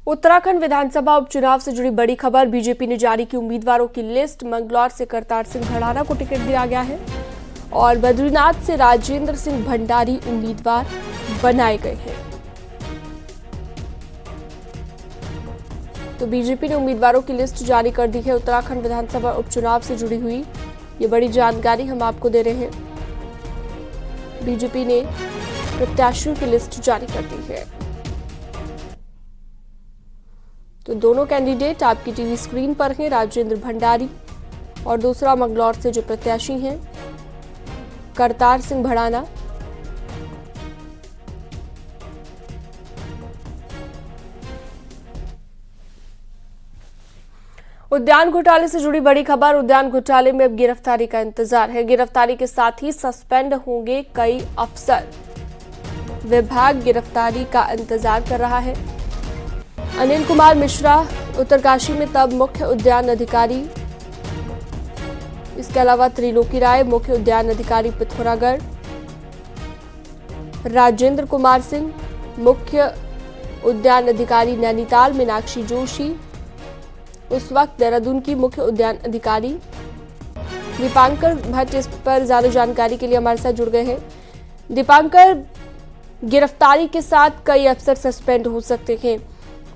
उत्तराखंड विधानसभा उपचुनाव से जुड़ी बड़ी खबर। बीजेपी ने जारी की उम्मीदवारों की लिस्ट। मंगलौर से करतार सिंह भड़ाना को टिकट दिया गया है और बद्रीनाथ से राजेंद्र सिंह भंडारी उम्मीदवार बनाए गए हैं। तो बीजेपी ने उम्मीदवारों की लिस्ट जारी कर दी है। उत्तराखंड विधानसभा उपचुनाव से जुड़ी हुई ये बड़ी जानकारी हम आपको दे रहे हैं। बीजेपी ने प्रत्याशियों की लिस्ट जारी कर दी है। तो दोनों कैंडिडेट आपकी टीवी स्क्रीन पर हैं, राजेंद्र भंडारी और दूसरा मंगलौर से जो प्रत्याशी हैं करतार सिंह भड़ाना। उद्यान घोटाले से जुड़ी बड़ी खबर। उद्यान घोटाले में अब गिरफ्तारी का इंतजार है। गिरफ्तारी के साथ ही सस्पेंड होंगे कई अफसर। विभाग गिरफ्तारी का इंतजार कर रहा है। अनिल कुमार मिश्रा उत्तरकाशी में तब मुख्य उद्यान अधिकारी, इसके अलावा त्रिलोकी राय मुख्य उद्यान अधिकारी पिथौरागढ़, राजेंद्र कुमार सिंह मुख्य उद्यान अधिकारी नैनीताल, मीनाक्षी जोशी उस वक्त देहरादून की मुख्य उद्यान अधिकारी। दीपांकर भट्ट इस पर ज्यादा जानकारी के लिए हमारे साथ जुड़ गए हैं। दीपांकर, गिरफ्तारी के साथ कई अफसर सस्पेंड हो सकते हैं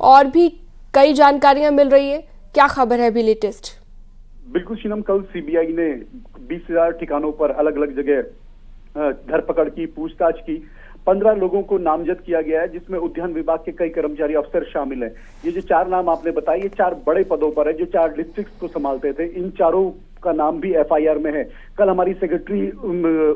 और भी कई जानकारियां मिल रही है, क्या खबर है अभी लेटेस्ट? बिल्कुल शीनम, कल सीबीआई ने 20,000 ठिकानों पर अलग अलग जगह धरपकड़ की, पूछताछ की। 15 लोगों को नामजद किया गया है, जिसमें उद्यान विभाग के कई कर्मचारी अफसर शामिल हैं। ये जो 4 नाम आपने बताए, ये 4 बड़े पदों पर है जो 4 डिस्ट्रिक्ट को संभालते थे। इन चारों का नाम भी एफआईआर में है। कल हमारी सेक्रेटरी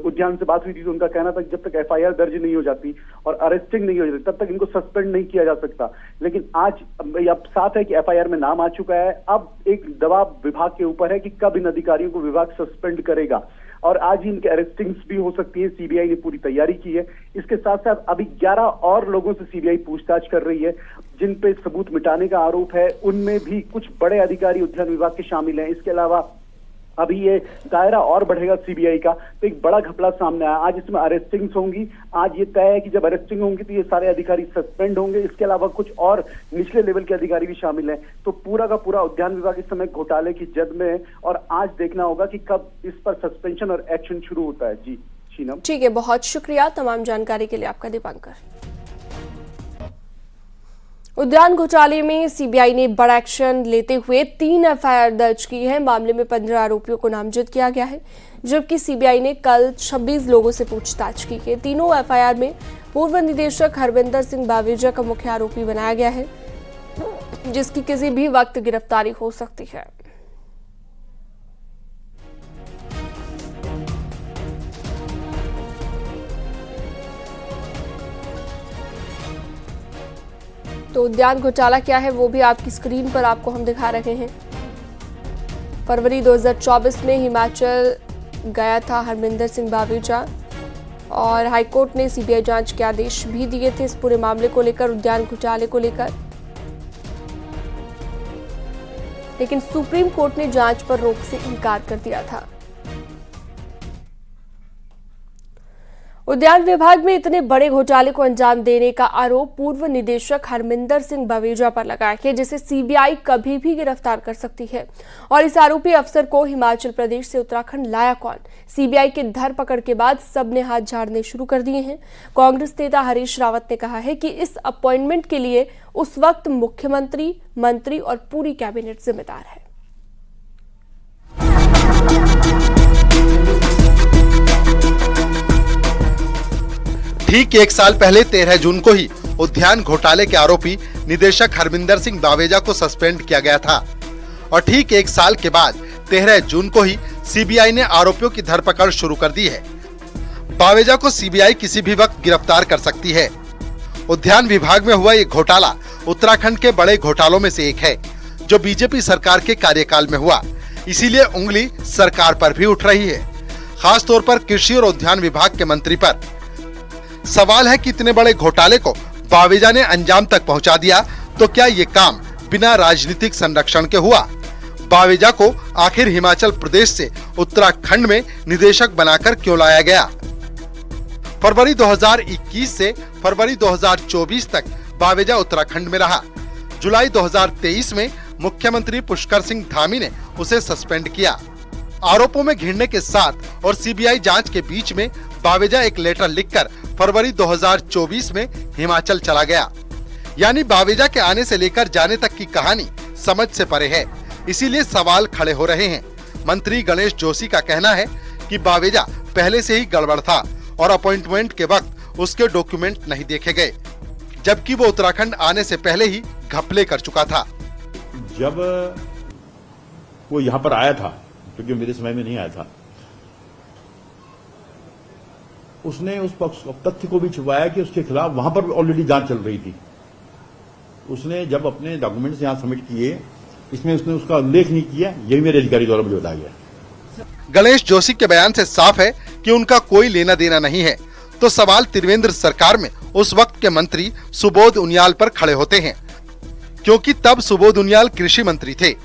उद्यान से बात हुई थी तो उनका कहना था कि जब तक एफआईआर दर्ज नहीं हो जाती और अरेस्टिंग नहीं हो जाती तब तक इनको सस्पेंड नहीं किया जा सकता। लेकिन आज अब साफ है कि एफआईआर में नाम आ चुका है। अब एक दबाव विभाग के ऊपर है कि कब इन अधिकारियों को विभाग सस्पेंड करेगा और आज ही इनके अरेस्टिंग्स भी हो सकती है। सीबीआई ने पूरी तैयारी की है। इसके साथ साथ अभी 11 और लोगों से सीबीआई पूछताछ कर रही है जिन पे सबूत मिटाने का आरोप है। उनमें भी कुछ बड़े अधिकारी उद्यान विभाग के शामिल हैं। इसके अलावा अभी ये दायरा और बढ़ेगा सीबीआई का, तो एक बड़ा घपला सामने आया। आज इसमें अरेस्टिंग्स होंगी। आज ये तय है कि जब अरेस्टिंग होंगी तो ये सारे अधिकारी सस्पेंड होंगे। इसके अलावा कुछ और निचले लेवल के अधिकारी भी शामिल हैं। तो पूरा का पूरा उद्यान विभाग इस समय घोटाले की जद में है और आज देखना होगा कि कब इस पर सस्पेंशन और एक्शन शुरू होता है। जी शीनम, ठीक है, बहुत शुक्रिया तमाम जानकारी के लिए आपका दीपांकर। उद्यान घोटाले में सीबीआई ने बड़ा एक्शन लेते हुए 3 एफआईआर दर्ज की है। मामले में 15 आरोपियों को नामजद किया गया है, जबकि सीबीआई ने कल 26 लोगों से पूछताछ की है। तीनों एफआईआर में पूर्व निदेशक हरविंदर सिंह बावेजा का मुख्य आरोपी बनाया गया है, जिसकी किसी भी वक्त गिरफ्तारी हो सकती है। तो उद्यान घोटाला क्या है वो भी आपकी स्क्रीन पर आपको हम दिखा रहे हैं। फरवरी 2024 में हिमाचल गया था हरविंदर सिंह बावेजा और हाईकोर्ट ने सीबीआई जांच के आदेश भी दिए थे इस पूरे मामले को लेकर, उद्यान घोटाले को लेकर। लेकिन सुप्रीम कोर्ट ने जांच पर रोक से इनकार कर दिया था। उद्यान विभाग में इतने बड़े घोटाले को अंजाम देने का आरोप पूर्व निदेशक हरविंदर सिंह बावेजा पर लगा है, जिसे सीबीआई कभी भी गिरफ्तार कर सकती है। और इस आरोपी अफसर को हिमाचल प्रदेश से उत्तराखंड लाया कौन? सीबीआई के धरपकड़ के बाद सबने हाथ झाड़ने शुरू कर दिए हैं। कांग्रेस नेता हरीश रावत ने कहा है कि इस अपॉइंटमेंट के लिए उस वक्त मुख्यमंत्री, मंत्री और पूरी कैबिनेट जिम्मेदार है। ठीक 1 साल पहले 13 जून को ही उद्यान घोटाले के आरोपी निदेशक हरविंदर सिंह बावेजा को सस्पेंड किया गया था और ठीक 1 साल के बाद 13 जून को ही सीबीआई ने आरोपियों की धरपकड़ शुरू कर दी है। बावेजा को सीबीआई किसी भी वक्त गिरफ्तार कर सकती है। उद्यान विभाग में हुआ ये घोटाला उत्तराखंड के बड़े घोटालों में से एक है, जो बीजेपी सरकार के कार्यकाल में हुआ। इसीलिए उंगली सरकार पर भी उठ रही है, खास तौर पर कृषि और उद्यान विभाग के मंत्री पर। सवाल है कि इतने बड़े घोटाले को बावेजा ने अंजाम तक पहुंचा दिया तो क्या ये काम बिना राजनीतिक संरक्षण के हुआ? बावेजा को आखिर हिमाचल प्रदेश से उत्तराखंड में निदेशक बनाकर क्यों लाया गया? फरवरी 2021 से फरवरी 2024 तक बावेजा उत्तराखंड में रहा। जुलाई 2023 में मुख्यमंत्री पुष्कर सिंह धामी ने उसे सस्पेंड किया। आरोपों में घिरने के साथ और सीबीआई जांच के बीच में बावेजा एक लेटर लिखकर फरवरी 2024 में हिमाचल चला गया। यानी बावेजा के आने से लेकर जाने तक की कहानी समझ से परे है। इसीलिए सवाल खड़े हो रहे हैं। मंत्री गणेश जोशी का कहना है कि बावेजा पहले से ही गड़बड़ था और अपॉइंटमेंट के वक्त उसके डॉक्यूमेंट नहीं देखे गए, जबकि वो उत्तराखंड आने से पहले ही घपले कर चुका था। जब वो यहाँ पर आया था, क्योंकि मेरे समय में नहीं आया था, उसने उस पक्ष तथ्य को भी छुपाया कि उसके खिलाफ वहां पर ऑलरेडी जांच चल रही थी। उसने जब अपने डॉक्यूमेंट्स यहाँ सबमिट किए, इसमें उसने उसका उल्लेख नहीं किया। यही मेरे अधिकारी द्वारा मुझे बताया गया। गणेश जोशी के बयान से साफ है कि उनका कोई लेना देना नहीं है। तो सवाल त्रिवेंद्र सरकार में उस वक्त के मंत्री सुबोध उनियाल पर खड़े होते हैं, क्योंकि तब सुबोध उनियाल कृषि मंत्री थे।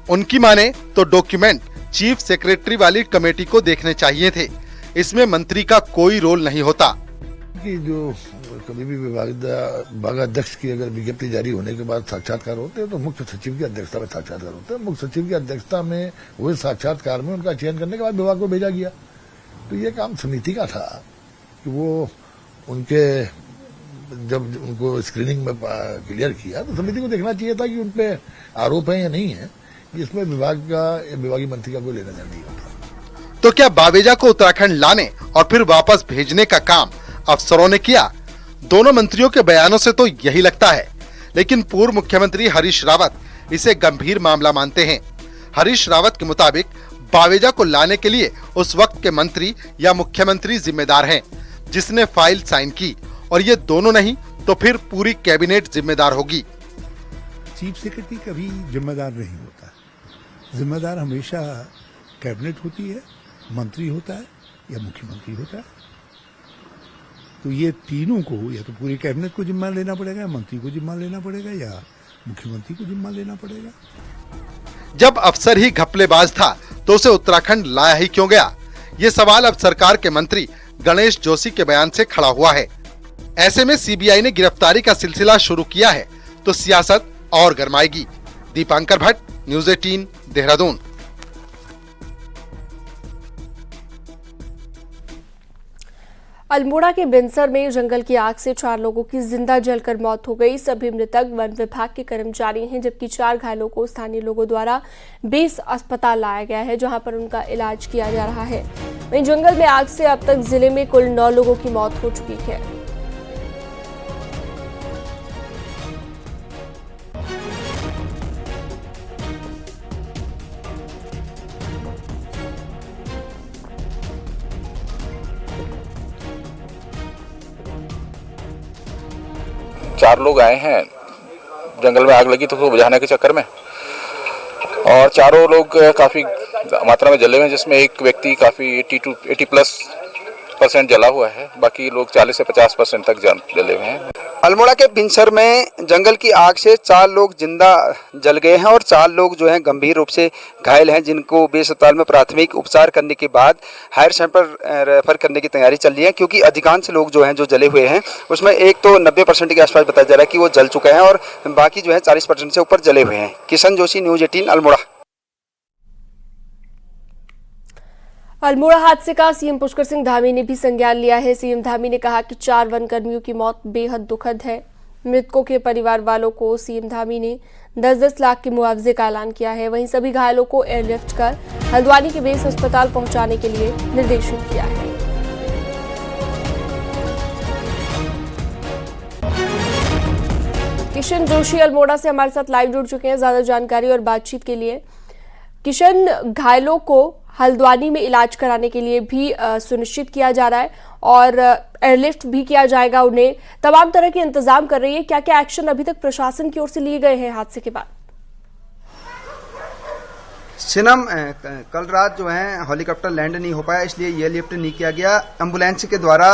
उनकी माने तो डॉक्यूमेंट चीफ सेक्रेटरी वाली कमेटी को देखने चाहिए थे। इसमें मंत्री का कोई रोल नहीं होता। कि जो कभी भी विभागाध्यक्ष की अगर विज्ञप्ति जारी होने के बाद साक्षात्कार होते हैं तो मुख्य सचिव की अध्यक्षता में साक्षात्कार होते हैं। मुख्य सचिव की अध्यक्षता में हुए साक्षात्कार में उनका चयन करने के बाद विभाग को भेजा गया। तो ये काम समिति का था कि वो उनके जब उनको स्क्रीनिंग में क्लियर किया तो समिति को देखना चाहिए था कि उन पे आरोप है या नहीं है। इसमें विभागीय मंत्री का कोई लेना देना नहीं होता। तो क्या बावेजा को उत्तराखंड लाने और फिर वापस भेजने का काम अफसरों ने किया? दोनों मंत्रियों के बयानों से तो यही लगता है, लेकिन पूर्व मुख्यमंत्री हरीश रावत इसे गंभीर मामला मानते हैं। हरीश रावत के मुताबिक बावेजा को लाने के लिए उस वक्त के मंत्री या मुख्यमंत्री जिम्मेदार हैं, जिसने फाइल साइन की, और ये दोनों नहीं तो फिर पूरी कैबिनेट जिम्मेदार होगी। चीफ सेक्रेटरी कभी जिम्मेदार नहीं होता। जिम्मेदार हमेशा कैबिनेट होती है, मंत्री होता है या मुख्यमंत्री होता है। तो ये तीनों को या तो पूरी कैबिनेट को जिम्मा लेना पड़ेगा, मंत्री को जिम्मा लेना पड़ेगा या मुख्यमंत्री को जिम्मा लेना पड़ेगा। जब अफसर ही घपलेबाज था तो उसे उत्तराखंड लाया ही क्यों गया? ये सवाल अब सरकार के मंत्री गणेश जोशी के बयान से खड़ा हुआ है। ऐसे में सीबीआई ने गिरफ्तारी का सिलसिला शुरू किया है तो सियासत और गरमाएगी। दीपांकर भट्ट, न्यूज़ 18, देहरादून। अल्मोड़ा के बिनसर में जंगल की आग से 4 लोगों की जिंदा जलकर मौत हो गई। सभी मृतक वन विभाग के कर्मचारी हैं, जबकि 4 घायलों को स्थानीय लोगों द्वारा बेस अस्पताल लाया गया है, जहां पर उनका इलाज किया जा रहा है। वहीं जंगल में आग से अब तक जिले में कुल 9 लोगों की मौत हो चुकी है। चार लोग आए हैं, जंगल में आग लगी तो उसको बुझाने के चक्कर में, और चारों लोग काफ़ी मात्रा में जले हुए हैं, जिसमें एक व्यक्ति काफ़ी 80% जला हुआ है। बाकी लोग 40 से 50% तक जले हुए हैं। अल्मोड़ा के बिनसर में जंगल की आग से 4 लोग जिंदा जल गए हैं और 4 लोग जो हैं गंभीर रूप से घायल हैं, जिनको बेस अस्पताल में प्राथमिक उपचार करने के बाद हायर सेंटर पर रेफर करने की तैयारी चल रही है। क्योंकि अधिकांश लोग जो हैं जो जले हुए हैं उसमें एक तो 90% के आसपास बताया जा रहा है कि वो जल चुके हैं और बाकी जो है 40% से ऊपर जले हुए हैं। किशन जोशी, न्यूज़ 18, अल्मोड़ा। अल्मोड़ा हादसे का सीएम पुष्कर सिंह धामी ने भी संज्ञान लिया है। सीएम धामी ने कहा कि 4 वन कर्मियों की मौत बेहद दुखद है। मृतकों के परिवार वालों को सीएम धामी ने 10-10 लाख के मुआवजे का ऐलान किया है। वहीं सभी घायलों को एयरलिफ्ट कर हल्द्वानी के बेस अस्पताल पहुंचाने के लिए निर्देशित किया है। किशन जोशी अल्मोड़ा से हमारे साथ लाइव जुड़ चुके हैं ज्यादा जानकारी और बातचीत के लिए। किशन, घायलों को हल्द्वानी में इलाज कराने के लिए भी सुनिश्चित किया जा रहा है और एयरलिफ्ट भी किया जाएगा। उन्हें तमाम तरह के इंतजाम कर रही है। क्या क्या एक्शन अभी तक प्रशासन की ओर से लिए गए हैं हादसे के बाद? सिनम, कल रात जो है हेलीकॉप्टर लैंड नहीं हो पाया, इसलिए ये लिफ्ट नहीं किया गया। एम्बुलेंस के द्वारा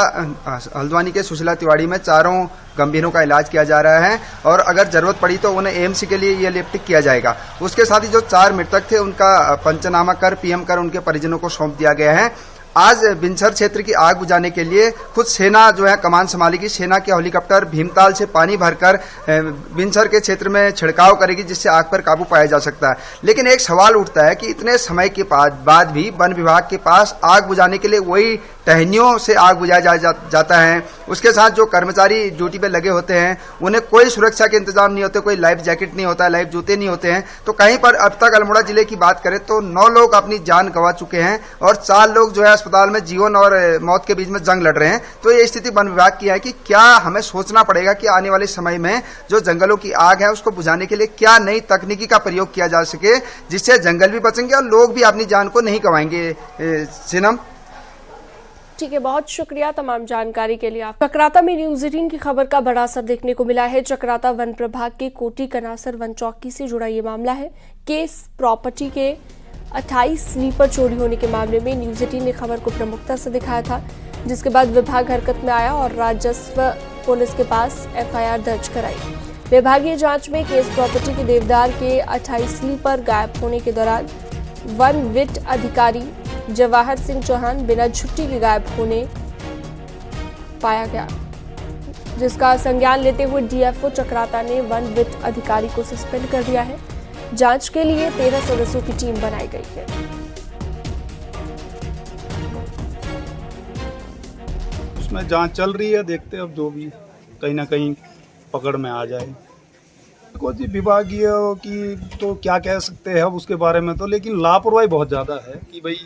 हल्द्वानी के सुशीला तिवाड़ी में 4 गंभीरों का इलाज किया जा रहा है और अगर जरूरत पड़ी तो उन्हें एएमसी के लिए ये लिफ्ट किया जाएगा। उसके साथ ही जो 4 मृतक थे उनका पंचनामा कर पीएम कर उनके परिजनों को सौंप दिया गया है। आज बिनसर क्षेत्र की आग बुझाने के लिए खुद सेना जो है कमान संभालेगी। सेना के हेलीकॉप्टर भीमताल से पानी भरकर बिनसर के क्षेत्र में छिड़काव करेगी, जिससे आग पर काबू पाया जा सकता है। लेकिन एक सवाल उठता है कि इतने समय के बाद भी वन विभाग के पास आग बुझाने के लिए वही टहनियों से आग बुझाया जाता है। उसके साथ जो कर्मचारी ड्यूटी पे लगे होते हैं उन्हें कोई सुरक्षा के इंतजाम नहीं होते, कोई लाइफ जैकेट नहीं होता, लाइफ जूते नहीं होते हैं। तो कहीं पर अब तक अल्मोड़ा जिले की बात करें तो 9 लोग अपनी जान गंवा चुके हैं और 4 लोग जो है अस्पताल में जीवन और मौत के बीच में जंग लड़ रहे हैं। तो ये स्थिति वन विभाग की है कि क्या हमें सोचना पड़ेगा कि आने वाले समय में जो जंगलों की आग है उसको बुझाने के लिए क्या नई तकनीकी का प्रयोग किया जा सके, जिससे जंगल भी बचेंगे और लोग भी अपनी जान को नहीं गंवाएंगे। सिनम, ठीक है, बहुत शुक्रिया तमाम जानकारी के लिए। चक्राता में न्यूज़ 18 की खबर का बड़ा असर देखने को मिला है। चक्राता वन प्रभाग के कोटी कनासर वन चौकी से जुड़ा ये मामला है। केस प्रॉपर्टी के 28 स्लीपर चोरी होने के मामले में न्यूज़ 18 ने खबर को प्रमुखता से दिखाया था, जिसके बाद विभाग हरकत में आया और राजस्व पुलिस के पास FIR दर्ज कराई। विभागीय जांच में केस प्रॉपर्टी के देवदार के 28 स्लीपर गायब होने के दौरान वन विट अधिकारी जवाहर सिंह चौहान बिना छुट्टी के गायब होने पाया गया, जिसका संज्ञान लेते हुए DFO चक्राता ने वन विट अधिकारी को सस्पेंड कर दिया है। जांच के लिए 13 सदस्यों की टीम बनाई गई है। उसमें जांच चल रही है, देखते हैं अब जो भी कहीं ना कहीं पकड़ में आ जाए। कुछ विभागीय की तो क्या कह सकते हैं अब उसके बारे में तो, लेकिन लापरवाही बहुत ज़्यादा है कि भाई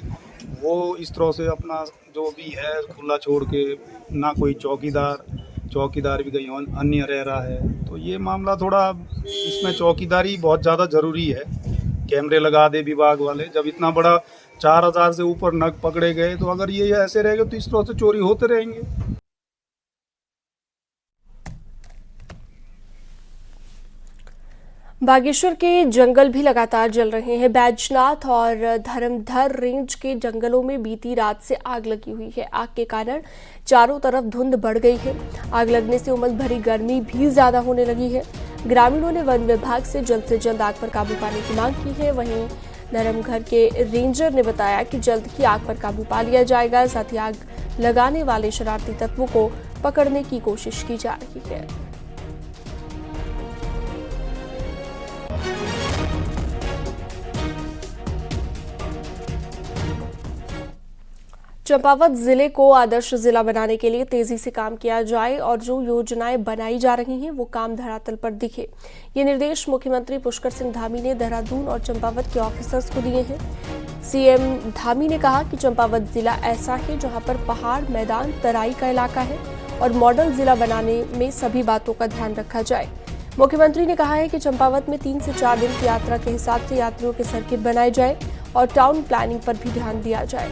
वो इस तरह से अपना जो भी है खुला छोड़ के, ना कोई चौकीदार भी कहीं अन्य रह रहा है। तो ये मामला थोड़ा, इसमें चौकीदारी बहुत ज़्यादा ज़रूरी है। कैमरे लगा दे विभाग वाले, जब इतना बड़ा 4000 से ऊपर नग पकड़े गए तो अगर ये ऐसे रहेगा तो इस तरह से चोरी होते रहेंगे। बागेश्वर के जंगल भी लगातार जल रहे हैं। बैजनाथ और धर्मधर रेंज के जंगलों में बीती रात से आग लगी हुई है। आग के कारण चारों तरफ धुंध बढ़ गई है। आग लगने से उमस भरी गर्मी भी ज्यादा होने लगी है। ग्रामीणों ने वन विभाग से जल्द आग पर काबू पाने की मांग की है। वहीं धर्मघर के रेंजर ने बताया कि जल्द ही आग पर काबू पा लिया जाएगा। साथ ही आग लगाने वाले शरारती तत्वों को पकड़ने की कोशिश की जा रही है। चंपावत जिले को आदर्श जिला बनाने के लिए तेजी से काम किया जाए और जो योजनाएं बनाई जा रही हैं वो काम धरातल पर दिखे। ये निर्देश मुख्यमंत्री पुष्कर सिंह धामी ने देहरादून और चंपावत के ऑफिसर्स को दिए हैं। CM धामी ने कहा कि चंपावत जिला ऐसा है जहां पर पहाड़, मैदान, तराई का इलाका है और मॉडल जिला बनाने में सभी बातों का ध्यान रखा जाए। मुख्यमंत्री ने कहा है कि चंपावत में 3 से 4 दिन की यात्रा के हिसाब से यात्रियों के सर्किट बनाए जाए और टाउन प्लानिंग पर भी ध्यान दिया जाए।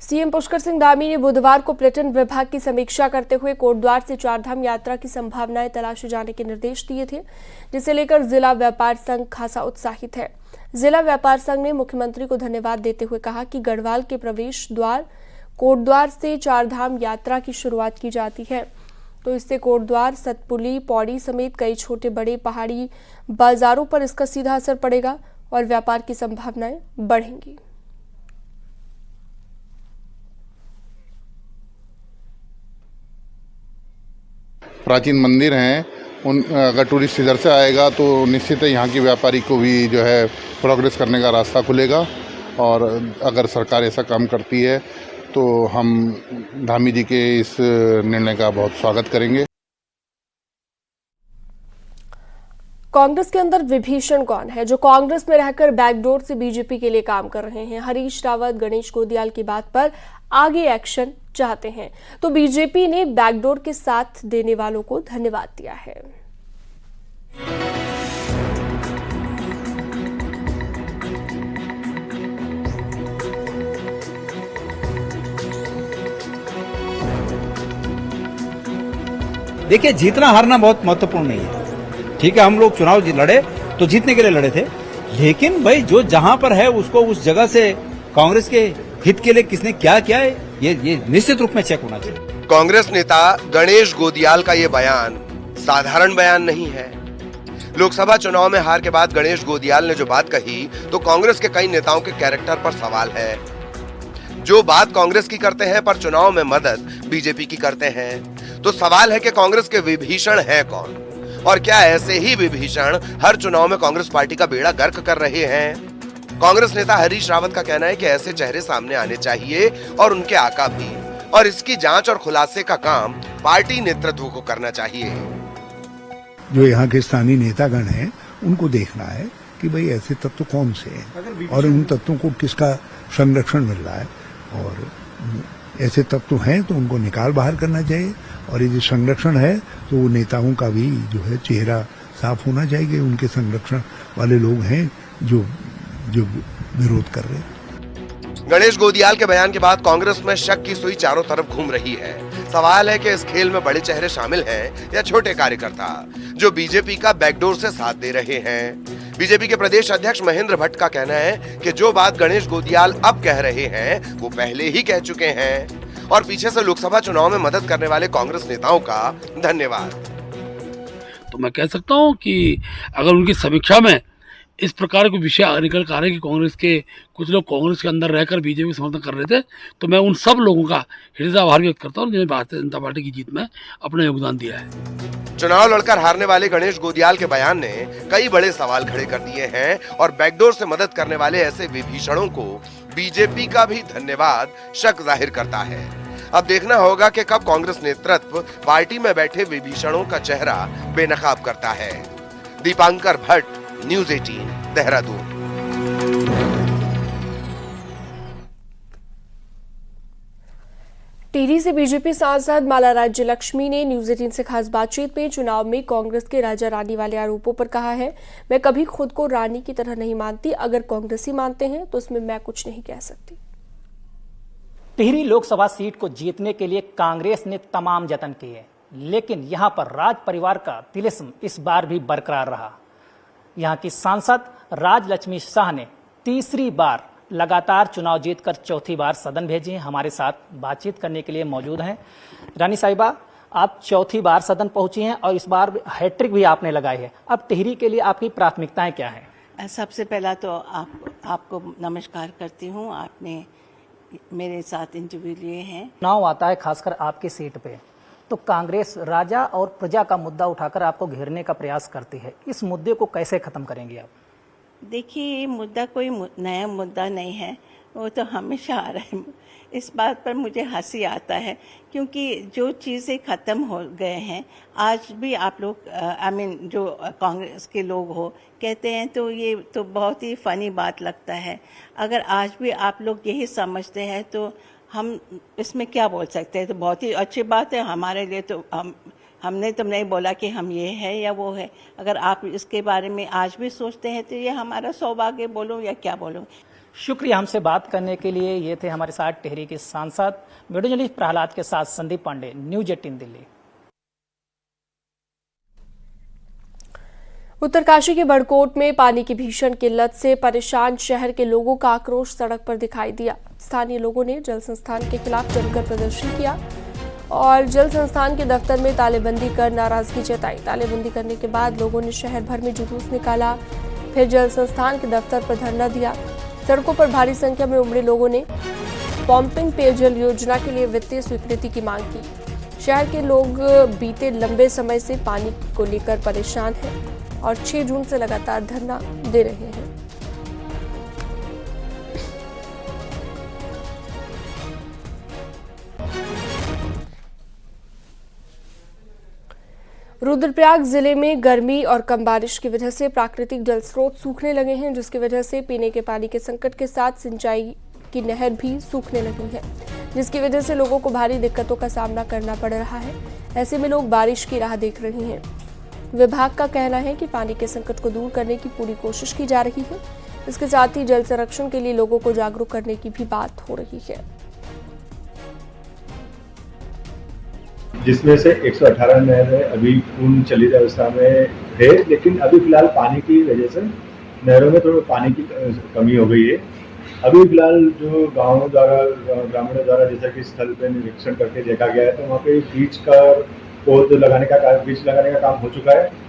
CM पुष्कर सिंह धामी ने बुधवार को पर्यटन विभाग की समीक्षा करते हुए कोटद्वार से चारधाम यात्रा की संभावनाएं तलाशे जाने के निर्देश दिए थे, जिसे लेकर जिला व्यापार संघ खासा उत्साहित है। जिला व्यापार संघ ने मुख्यमंत्री को धन्यवाद देते हुए कहा कि गढ़वाल के प्रवेश द्वार कोटद्वार से चारधाम यात्रा की शुरुआत की जाती है, तो इससे कोटद्वार, सतपुली, पौड़ी समेत कई छोटे बड़े पहाड़ी बाजारों पर इसका सीधा असर पड़ेगा और व्यापार की संभावनाएं बढ़ेंगी। प्राचीन मंदिर हैं, उन अगर टूरिस्ट इधर से आएगा तो निश्चित है यहाँ की व्यापारी को भी जो है प्रोग्रेस करने का रास्ता खुलेगा। और अगर सरकार ऐसा काम करती है तो हम धामी जी के इस निर्णय का बहुत स्वागत करेंगे। कांग्रेस के अंदर विभीषण कौन है जो कांग्रेस में रहकर बैकडोर से बीजेपी के लिए काम कर रहे हैं? हरीश रावत गणेश गोदियाल की बात पर आगे एक्शन चाहते हैं, तो बीजेपी ने बैकडोर के साथ देने वालों को धन्यवाद दिया है। देखिए, जीतना हारना बहुत महत्वपूर्ण नहीं है। ठीक है, हम लोग चुनाव लड़े तो जीतने के लिए लड़े थे, लेकिन भाई जो जहां पर है उसको उस जगह से कांग्रेस के हित के लिए किसने क्या किया है ये निश्चित रूप में चेक होना चाहिए। कांग्रेस नेता गणेश गोदियाल का ये बयान साधारण बयान नहीं है। लोकसभा चुनाव में हार के बाद गणेश गोदियाल ने जो बात कही तो कांग्रेस के कई नेताओं के कैरेक्टर पर सवाल है। जो बात कांग्रेस की करते हैं पर चुनाव में मदद बीजेपी की करते हैं, तो सवाल है कि कांग्रेस के विभीषण हैं कौन, और क्या ऐसे ही विभीषण हर चुनाव में कांग्रेस पार्टी का बेड़ा गर्क कर रहे हैं? कांग्रेस नेता हरीश रावत का कहना है कि ऐसे चेहरे सामने आने चाहिए और उनके आका भी, और इसकी जांच और खुलासे का काम पार्टी नेतृत्व को करना चाहिए। जो यहाँ के स्थानीय नेतागण हैं उनको देखना है कि भाई ऐसे तत्व कौन से हैं और उन तत्वों को किसका संरक्षण मिल रहा है, और ऐसे तत्व हैं तो उनको निकाल बाहर करना चाहिए, और यदि संरक्षण है तो वो नेताओं का भी जो है चेहरा साफ होना चाहिए। उनके संरक्षण वाले लोग हैं जो विरोध कर रहे हैं। गणेश गोदियाल के बयान के बाद कांग्रेस में शक की सुई चारों तरफ घूम रही है। सवाल है कि इस खेल में बड़े चेहरे शामिल हैं या छोटे कार्यकर्ता जो बीजेपी का बैकडोर से साथ दे रहे हैं। बीजेपी के प्रदेश अध्यक्ष महेंद्र भट्ट का कहना है कि जो बात गणेश गोदियाल अब कह रहे हैं वो पहले ही कह चुके हैं, और पीछे से लोकसभा चुनाव में मदद करने वाले कांग्रेस नेताओं का धन्यवाद। तो मैं कह सकता हूं कि अगर उनकी समीक्षा में इस प्रकार के विषय निकल कर आ रहे कि कांग्रेस के कुछ लोग कांग्रेस के अंदर रहकर बीजेपी समर्थन कर रहे थे, तो मैं उन सब लोगों का हृदय आभार व्यक्त करता हूं जिन्हें भारतीय जनता पार्टी की जीत में अपना योगदान दिया है। चुनाव लड़कर हारने वाले गणेश गोदियाल के बयान ने कई बड़े सवाल खड़े कर दिए हैं, और बैकडोर से मदद करने वाले ऐसे विभीषणों को बीजेपी का भी धन्यवाद शक जाहिर करता है। अब देखना होगा कि कब कांग्रेस नेतृत्व पार्टी में बैठे विभीषणों का चेहरा बेनकाब करता है। दीपांकर भट्ट, न्यूज़ 18, देहरादून। टिहरी से बीजेपी सांसद माला राज्य लक्ष्मी ने न्यूज़ 18 से खास बातचीत में चुनाव में कांग्रेस के राजा रानी वाले आरोपों पर कहा है, मैं कभी खुद को रानी की तरह नहीं मानती, अगर कांग्रेसी मानते हैं तो उसमें मैं कुछ नहीं कह सकती। टिहरी लोकसभा सीट को जीतने के लिए कांग्रेस ने तमाम जतन किए, लेकिन यहां पर राज परिवार का तिलिस्म इस बार भी बरकरार रहा। यहां की सांसद राजलक्ष्मी शाह ने तीसरी बार लगातार चुनाव जीतकर चौथी बार सदन भेजी हैं। हमारे साथ बातचीत करने के लिए मौजूद हैं। रानी साहिबा, आप चौथी बार सदन पहुंची हैं और इस बार हैट्रिक भी आपने लगाई है। अब टिहरी के लिए आपकी प्राथमिकताएं क्या हैं? सबसे पहला तो आपको नमस्कार करती हूं, आपने मेरे साथ इंटरव्यू लिए हैं। चुनाव आता है खासकर आपकी सीट पे, तो कांग्रेस राजा और प्रजा का मुद्दा उठाकर आपको घेरने का प्रयास करती है। इस मुद्दे को कैसे खत्म करेंगे आप? देखिए, ये मुद्दा कोई नया मुद्दा नहीं है, वो तो हमेशा आ रहा है। इस बात पर मुझे हंसी आता है क्योंकि जो चीज़ें ख़त्म हो गए हैं, आज भी आप लोग जो कांग्रेस के लोग हो कहते हैं, तो ये तो बहुत ही फ़नी बात लगता है। अगर आज भी आप लोग यही समझते हैं तो हम इसमें क्या बोल सकते हैं? तो बहुत ही अच्छी बात है हमारे लिए। तो हमने तो नहीं बोला कि हम ये है या वो है। अगर आप इसके बारे में आज भी सोचते हैं तो ये हमारा सौभाग्य बोलूं या क्या बोलूं। शुक्रिया हमसे बात करने के लिए। ये थे हमारे साथ टिहरी के सांसद वीडियो जर्नलिस्ट प्रहलाद के साथ संदीप पांडे, न्यूज़ 18 दिल्ली। उत्तरकाशी के बड़कोट में पानी की भीषण किल्लत से परेशान शहर के लोगों का आक्रोश सड़क पर दिखाई दिया। स्थानीय लोगों ने जल संस्थान के खिलाफ जमकर प्रदर्शन किया और जल संस्थान के दफ्तर में तालेबंदी कर नाराजगी जताई। तालेबंदी करने के बाद लोगों ने शहर भर में जुलूस निकाला, फिर जल संस्थान के दफ्तर पर धरना दिया। सड़कों पर भारी संख्या में उमड़े लोगों ने पंपिंग पेयजल योजना के लिए वित्तीय स्वीकृति की मांग की। शहर के लोग बीते लंबे समय से पानी को लेकर परेशान हैं और 6 जून से लगातार धरना दे रहे हैं। रुद्रप्रयाग जिले में गर्मी और कम बारिश की वजह से प्राकृतिक जल स्रोत सूखने लगे हैं, जिसकी वजह से पीने के पानी के संकट के साथ सिंचाई की नहर भी सूखने लगी है, जिसकी वजह से लोगों को भारी दिक्कतों का सामना करना पड़ रहा है। ऐसे में लोग बारिश की राह देख रहे हैं। विभाग का कहना है कि पानी के संकट को दूर करने की पूरी कोशिश की जा रही है। इसके साथ ही जल संरक्षण के लिए लोगों को जागरूक करने की भी बात हो रही है, जिसमें से 118 नहरें अभी पूर्ण चलित अवस्था में है, लेकिन अभी फिलहाल पानी की वजह से नहरों में थोड़ा पानी की कमी हो गई है। अभी फिलहाल जो गाँव द्वारा ग्रामीणों द्वारा जैसा कि स्थल पे निरीक्षण करके देखा गया है तो वहाँ पे बीज लगाने का काम हो चुका है